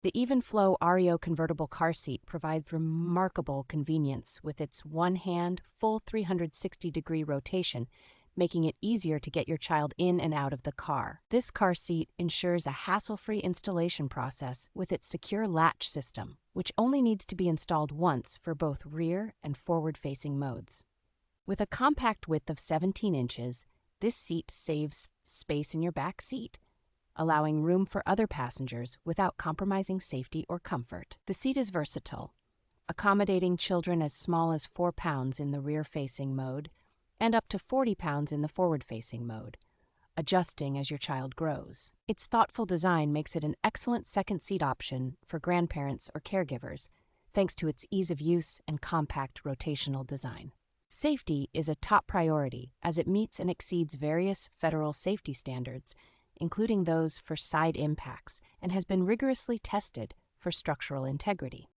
The Evenflo REO Convertible car seat provides remarkable convenience with its one-hand, full 360-degree rotation, making it easier to get your child in and out of the car. This car seat ensures a hassle-free installation process with its secure latch system, which only needs to be installed once for both rear and forward-facing modes. With a compact width of 17 inches, this seat saves space in your back seat, allowing room for other passengers without compromising safety or comfort. The seat is versatile, accommodating children as small as 4 pounds in the rear-facing mode and up to 40 pounds in the forward-facing mode, adjusting as your child grows. Its thoughtful design makes it an excellent second seat option for grandparents or caregivers, thanks to its ease of use and compact rotational design. Safety is a top priority as it meets and exceeds various federal safety standards, including those for side impacts, and has been rigorously tested for structural integrity.